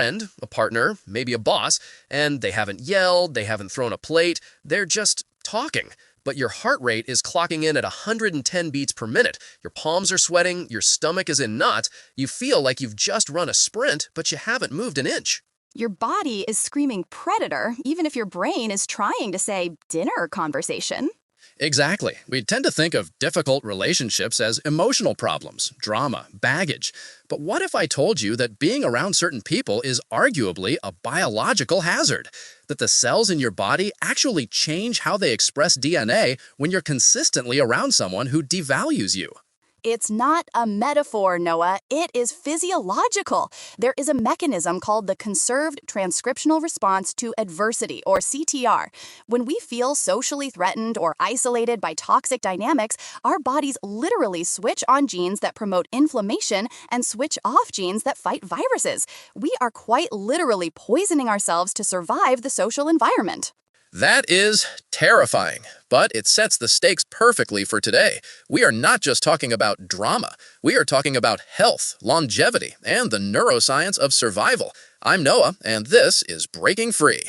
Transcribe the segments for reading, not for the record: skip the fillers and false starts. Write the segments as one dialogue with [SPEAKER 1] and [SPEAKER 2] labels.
[SPEAKER 1] friend, a partner, maybe a boss, and they haven't yelled, they haven't thrown a plate, they're just talking. But your heart rate is clocking in at 110 beats per minute. Your palms are sweating, your stomach is in knots, you feel like you've just run a sprint, but you haven't moved an inch.
[SPEAKER 2] Your body is screaming predator, even if your brain is trying to say dinner conversation.
[SPEAKER 3] Exactly. We tend to think of difficult relationships as emotional problems, drama, baggage. But what if I told you that being around certain people is arguably a biological hazard? That the cells in your body actually change how they express DNA when you're consistently around someone who devalues you?
[SPEAKER 2] It's not a metaphor, Noah. It is physiological. There is a mechanism called the conserved transcriptional response to adversity, or CTR. When we feel socially threatened or isolated by toxic dynamics, our bodies literally switch on genes that promote inflammation and switch off genes that fight viruses. We are quite literally poisoning ourselves to survive the social environment.
[SPEAKER 3] That is terrifying, but it sets the stakes perfectly for today. We are not just talking about drama. We are talking about health, longevity, and the neuroscience of survival. I'm Noah, and this is Breaking Free.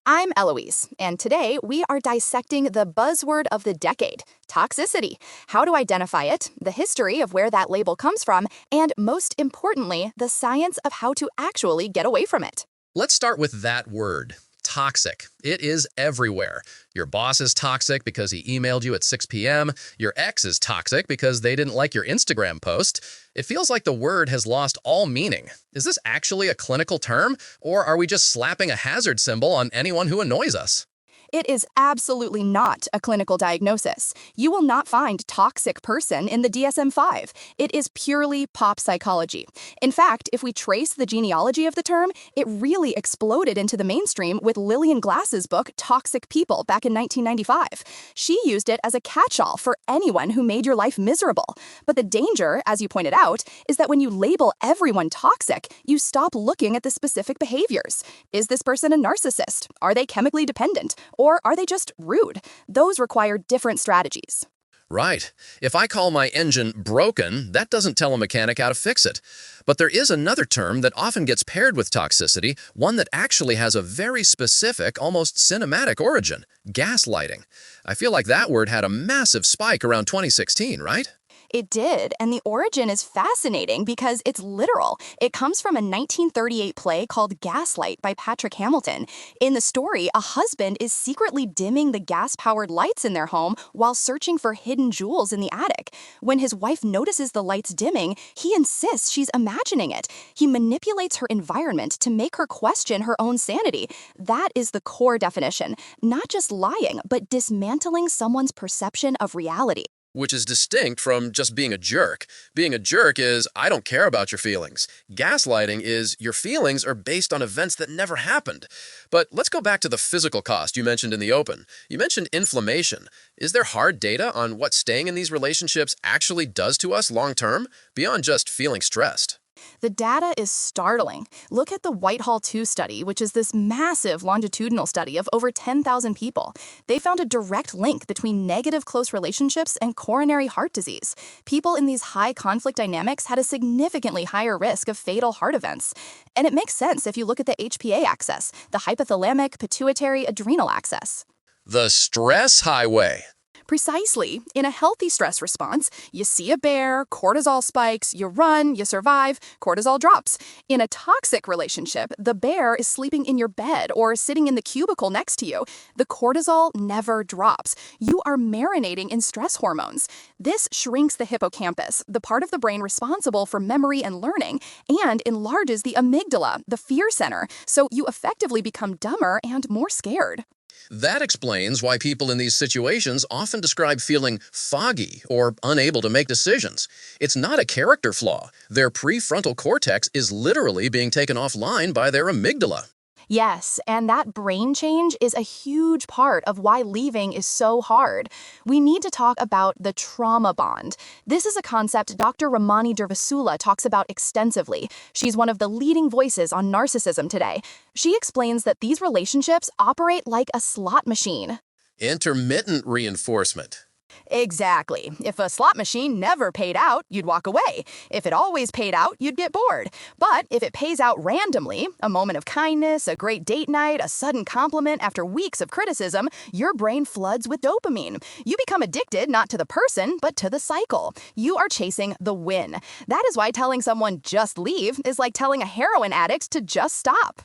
[SPEAKER 2] I'm Eloise, and today we are dissecting the buzzword of the decade, toxicity, how to identify it, the history of where that label comes from, and most importantly, the science of how to actually get away from it.
[SPEAKER 1] Let's start with that word. Toxic. It is everywhere. Your boss is toxic because he emailed you at 6 p.m. Your ex is toxic because they didn't like your Instagram post. It feels like the word has lost all meaning. Is this actually a clinical term, or are we just slapping a hazard symbol on anyone who annoys us?
[SPEAKER 2] It is absolutely not a clinical diagnosis. You will not find toxic person in the DSM-5. It is purely pop psychology. In fact, if we trace the genealogy of the term, it really exploded into the mainstream with Lillian Glass's book, Toxic People, back in 1995. She used it as a catch-all for anyone who made your life miserable. But the danger, as you pointed out, is that when you label everyone toxic, you stop looking at the specific behaviors. Is this person a narcissist? Are they chemically dependent? Or are they just rude? Those require different strategies.
[SPEAKER 1] Right. If I call my engine broken, that doesn't tell a mechanic how to fix it. But there is another term that often gets paired with toxicity, one that actually has a very specific, almost cinematic origin: gaslighting. I feel like that word had a massive spike around 2016, right?
[SPEAKER 2] It did, and the origin is fascinating because it's literal. It comes from a 1938 play called Gaslight by Patrick Hamilton. In the story, a husband is secretly dimming the gas-powered lights in their home while searching for hidden jewels in the attic. When his wife notices the lights dimming, he insists she's imagining it. He manipulates her environment to make her question her own sanity. That is the core definition. Not just lying, but dismantling someone's perception of reality.
[SPEAKER 1] Which is distinct from just being a jerk. Being a jerk is, I don't care about your feelings. Gaslighting is, your feelings are based on events that never happened. But let's go back to the physical cost you mentioned in the open. You mentioned inflammation. Is there hard data on what staying in these relationships actually does to us long-term, beyond just feeling stressed?
[SPEAKER 2] The data is startling. Look at the Whitehall 2 study, which is this massive longitudinal study of over 10,000 people. They found a direct link between negative close relationships and coronary heart disease. People in these high conflict dynamics had a significantly higher risk of fatal heart events. And it makes sense if you look at the HPA axis, the hypothalamic pituitary adrenal axis.
[SPEAKER 1] The stress highway.
[SPEAKER 2] Precisely. In a healthy stress response, you see a bear, cortisol spikes, you run, you survive, cortisol drops. In a toxic relationship, the bear is sleeping in your bed or sitting in the cubicle next to you. The cortisol never drops. You are marinating in stress hormones. This shrinks the hippocampus, the part of the brain responsible for memory and learning, and enlarges the amygdala, the fear center, so you effectively become dumber and more scared.
[SPEAKER 1] That explains why people in these situations often describe feeling foggy or unable to make decisions. It's not a character flaw. Their prefrontal cortex is literally being taken offline by their amygdala.
[SPEAKER 2] Yes, and that brain change is a huge part of why leaving is so hard. We need to talk about the trauma bond. This is a concept Dr. Ramani Durvasula talks about extensively. She's one of the leading voices on narcissism today. She explains that these relationships operate like a slot machine.
[SPEAKER 1] Intermittent reinforcement.
[SPEAKER 2] Exactly. If a slot machine never paid out, you'd walk away. If it always paid out, you'd get bored. But if it pays out randomly, a moment of kindness, a great date night, a sudden compliment after weeks of criticism, your brain floods with dopamine. You become addicted not to the person, but to the cycle. You are chasing the win. That is why telling someone just leave is like telling a heroin addict to just stop.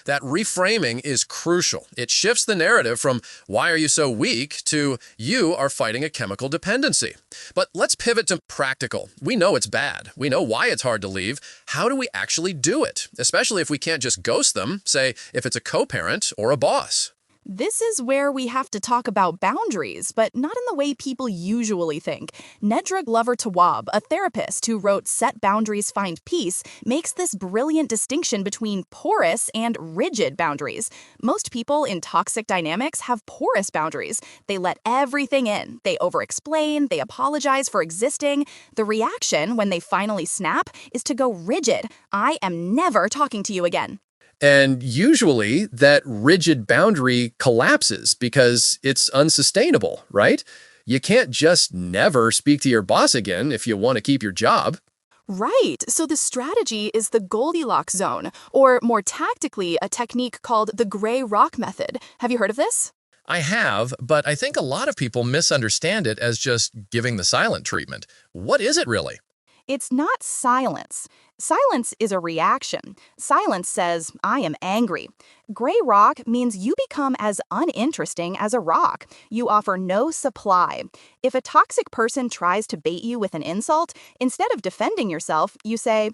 [SPEAKER 1] That reframing is crucial. It shifts the narrative from "why are you so weak" to "you are fighting a chemical dependency." But let's pivot to practical. We know it's bad. We know why it's hard to leave. How do we actually do it? Especially if we can't just ghost them, say if it's a co-parent or a boss.
[SPEAKER 2] This is where we have to talk about boundaries, but not in the way people usually think. Nedra Glover-Tawwab, a therapist who wrote Set Boundaries, Find Peace, makes this brilliant distinction between porous and rigid boundaries. Most people in toxic dynamics have porous boundaries. They let everything in. They over-explain. They apologize for existing. The reaction, when they finally snap, is to go rigid. I am never talking to you again.
[SPEAKER 1] And usually that rigid boundary collapses because it's unsustainable, right? You can't just never speak to your boss again if you want to keep your job.
[SPEAKER 2] Right, so the strategy is the Goldilocks zone, or more tactically, a technique called the gray rock method. Have you heard of this?
[SPEAKER 3] I have, but I think a lot of people misunderstand it as just giving the silent treatment. What is it really?
[SPEAKER 2] It's not silence. Silence is a reaction. Silence says, I am angry. Gray rock means you become as uninteresting as a rock. You offer no supply. If a toxic person tries to bait you with an insult, instead of defending yourself, you say,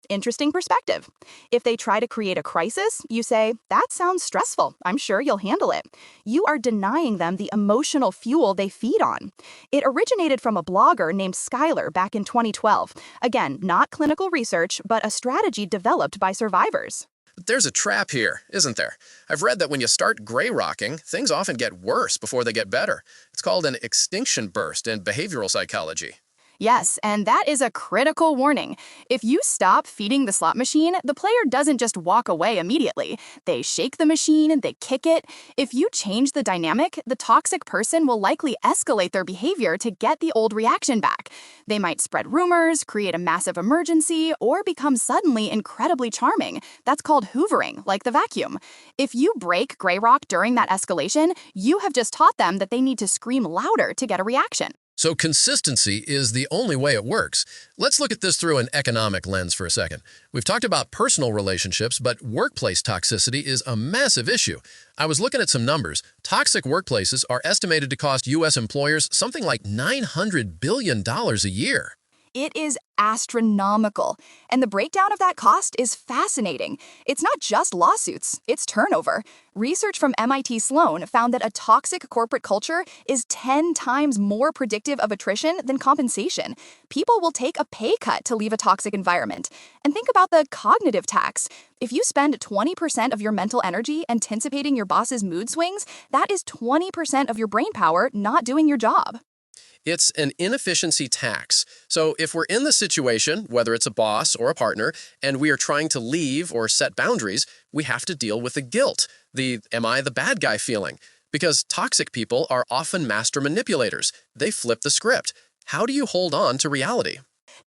[SPEAKER 2] interesting perspective. If they try to create a crisis, you say, that sounds stressful. I'm sure you'll handle it. You are denying them the emotional fuel they feed on. It originated from a blogger named Skylar back in 2012. Again, not clinical research, but a strategy developed by survivors.
[SPEAKER 1] But there's a trap here, isn't there? I've read that when you start gray rocking, things often get worse before they get better. It's called an extinction burst in behavioral psychology.
[SPEAKER 2] Yes, and that is a critical warning. If you stop feeding the slot machine, the player doesn't just walk away immediately. They shake the machine, they kick it. If you change the dynamic, the toxic person will likely escalate their behavior to get the old reaction back. They might spread rumors, create a massive emergency, or become suddenly incredibly charming. That's called hoovering, like the vacuum. If you break Grey Rock during that escalation, you have just taught them that they need to scream louder to get a reaction.
[SPEAKER 1] So consistency is the only way it works. Let's look at this through an economic lens for a second. We've talked about personal relationships, but workplace toxicity is a massive issue. I was looking at some numbers. Toxic workplaces are estimated to cost U.S. employers something like $900 billion a year.
[SPEAKER 2] It is astronomical, and the breakdown of that cost is fascinating. It's not just lawsuits, it's turnover. Research from MIT Sloan found that a toxic corporate culture is 10 times more predictive of attrition than compensation. People will take a pay cut to leave a toxic environment. And think about the cognitive tax. If you spend 20% of your mental energy anticipating your boss's mood swings, that is 20% of your brain power not doing your job.
[SPEAKER 1] It's an inefficiency tax. So if we're in the situation, whether it's a boss or a partner, and we are trying to leave or set boundaries, we have to deal with the guilt, the "am I the bad guy" feeling. Because toxic people are often master manipulators. They flip the script. How do you hold on to reality?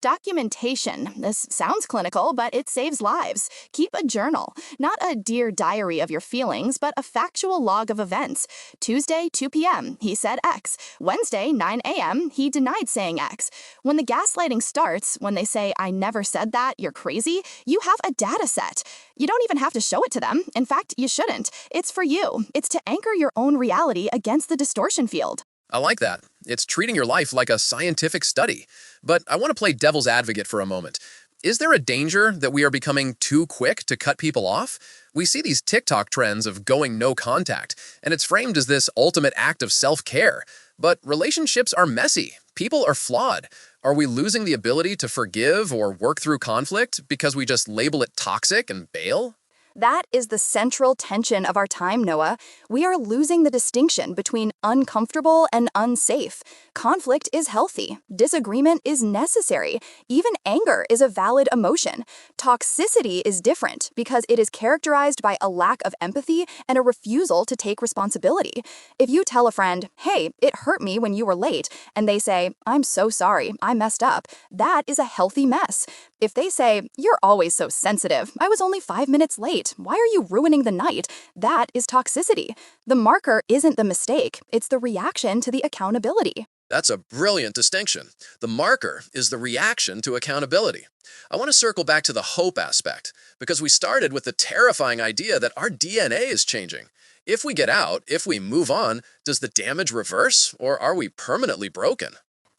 [SPEAKER 2] Documentation. This sounds clinical, but it saves lives. Keep a journal. Not a dear diary of your feelings, but a factual log of events. Tuesday, 2 p.m., he said X. Wednesday, 9 a.m., he denied saying X. When the gaslighting starts, when they say, I never said that, you're crazy, you have a data set. You don't even have to show it to them. In fact, you shouldn't. It's for you. It's to anchor your own reality against the distortion field.
[SPEAKER 1] I like that. It's treating your life like a scientific study. But I want to play devil's advocate for a moment. Is there a danger that we are becoming too quick to cut people off? We see these TikTok trends of going no contact, and it's framed as this ultimate act of self-care. But relationships are messy. People are flawed. Are we losing the ability to forgive or work through conflict because we just label it toxic and bail?
[SPEAKER 2] That is the central tension of our time, Noah. We are losing the distinction between uncomfortable and unsafe. Conflict is healthy. Disagreement is necessary. Even anger is a valid emotion. Toxicity is different because it is characterized by a lack of empathy and a refusal to take responsibility. If you tell a friend, "Hey, it hurt me when you were late," and they say, "I'm so sorry, I messed up," that is a healthy mess. If they say, "You're always so sensitive, I was only 5 minutes late, why are you ruining the night?" that is toxicity. The marker isn't the mistake, it's the reaction to the accountability.
[SPEAKER 1] That's a brilliant distinction. The marker is the reaction to accountability. I want to circle back to the hope aspect, because we started with the terrifying idea that our DNA is changing. If we get out, if we move on, does the damage reverse, or are we permanently broken?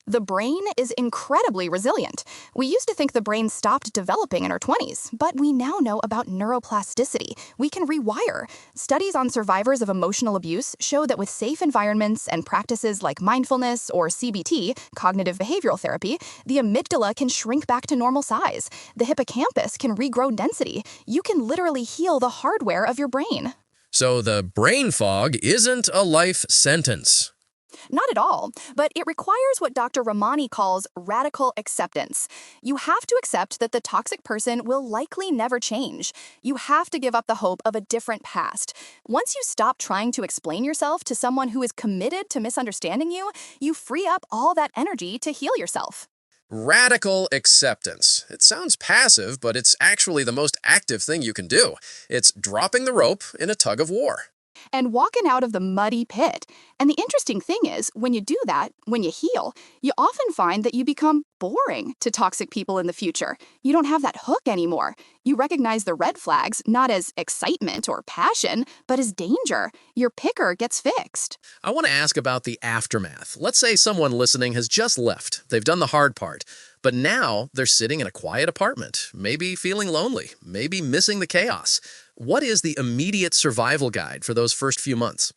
[SPEAKER 2] The brain is incredibly resilient. We used to think the brain stopped developing in our 20s, but we now know about neuroplasticity. We can rewire. Studies on survivors of emotional abuse show that with safe environments and practices like mindfulness or CBT, cognitive behavioral therapy, the amygdala can shrink back to normal size. The hippocampus can regrow density. You can literally heal the hardware of your brain.
[SPEAKER 1] So the brain fog isn't a life sentence.
[SPEAKER 2] Not at all, but it requires what Dr. Ramani calls radical acceptance. You have to accept that the toxic person will likely never change. You have to give up the hope of a different past. Once you stop trying to explain yourself to someone who is committed to misunderstanding you, you free up all that energy to heal yourself.
[SPEAKER 1] Radical acceptance. It sounds passive, but it's actually the most active thing you can do. It's dropping the rope in a tug of war.
[SPEAKER 2] And walking out of the muddy pit. And the interesting thing is, when you do that, when you heal, you often find that you become boring to toxic people in the future. You don't have that hook anymore. You recognize the red flags not as excitement or passion, but as danger. Your picker gets fixed.
[SPEAKER 1] I want to ask about the aftermath. Let's say someone listening has just left. They've done the hard part. But now they're sitting in a quiet apartment, maybe feeling lonely, maybe missing the chaos. What is the immediate survival guide for those first few months?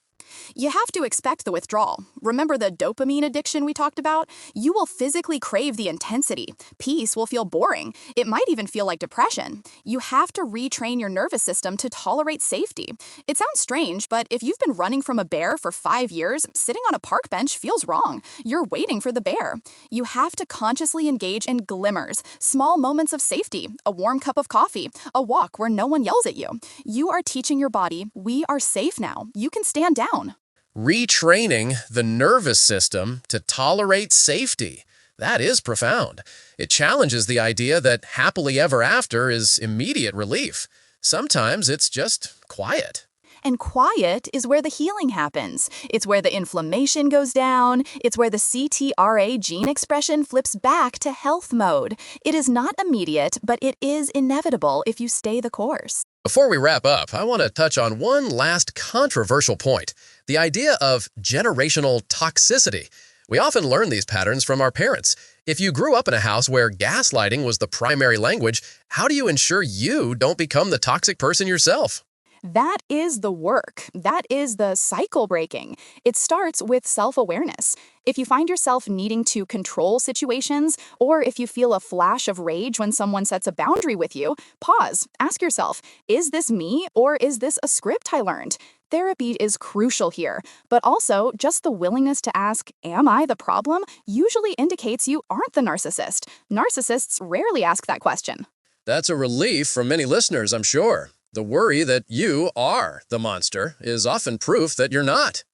[SPEAKER 2] You have to expect the withdrawal. Remember the dopamine addiction we talked about? You will physically crave the intensity. Peace will feel boring. It might even feel like depression. You have to retrain your nervous system to tolerate safety. It sounds strange, but if you've been running from a bear for 5 years, sitting on a park bench feels wrong. You're waiting for the bear. You have to consciously engage in glimmers, small moments of safety, a warm cup of coffee, a walk where no one yells at you. You are teaching your body, we are safe now. You can stand down.
[SPEAKER 1] Retraining the nervous system to tolerate safety. That is profound. It challenges the idea that happily ever after is immediate relief. Sometimes it's just quiet.
[SPEAKER 2] And quiet is where the healing happens. It's where the inflammation goes down. It's where the CTRA gene expression flips back to health mode. It is not immediate, but it is inevitable if you stay the course.
[SPEAKER 1] Before we wrap up, I want to touch on one last controversial point, the idea of generational toxicity. We often learn these patterns from our parents. If you grew up in a house where gaslighting was the primary language, how do you ensure you don't become the toxic person yourself?
[SPEAKER 2] That is the work. That is the cycle breaking. It starts with self-awareness. If you find yourself needing to control situations, or if you feel a flash of rage when someone sets a boundary with you, pause. Ask yourself, is this me or is this a script I learned? Therapy is crucial here, but also just the willingness to ask, am I the problem, usually indicates you aren't the narcissist. Narcissists rarely ask that question.
[SPEAKER 1] That's a relief for many listeners, I'm sure. The worry that you are the monster is often proof that you're not.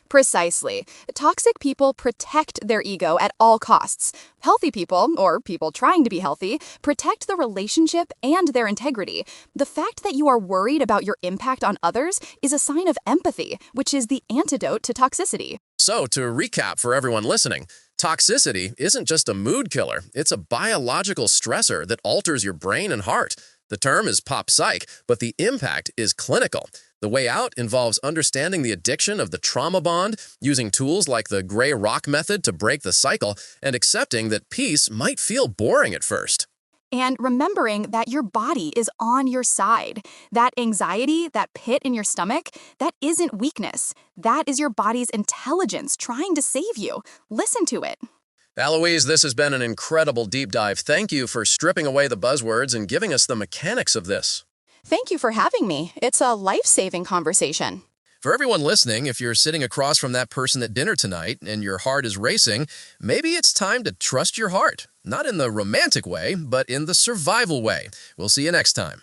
[SPEAKER 2] Precisely. Toxic people protect their ego at all costs. Healthy people, or people trying to be healthy, protect the relationship and their integrity. The fact that you are worried about your impact on others is a sign of empathy, which is the antidote to toxicity.
[SPEAKER 1] So, to recap for everyone listening, toxicity isn't just a mood killer, it's a biological stressor that alters your brain and heart. The term is pop psych, but the impact is clinical. The way out involves understanding the addiction of the trauma bond, using tools like the gray rock method to break the cycle, and accepting that peace might feel boring at first.
[SPEAKER 2] And remembering that your body is on your side. That anxiety, that pit in your stomach, that isn't weakness. That is your body's intelligence trying to save you. Listen to it.
[SPEAKER 1] Eloise, this has been an incredible deep dive. Thank you for stripping away the buzzwords and giving us the mechanics of this.
[SPEAKER 2] Thank you for having me. It's a life-saving conversation.
[SPEAKER 1] For everyone listening, if you're sitting across from that person at dinner tonight and your heart is racing, maybe it's time to trust your heart. Not in the romantic way, but in the survival way. We'll see you next time.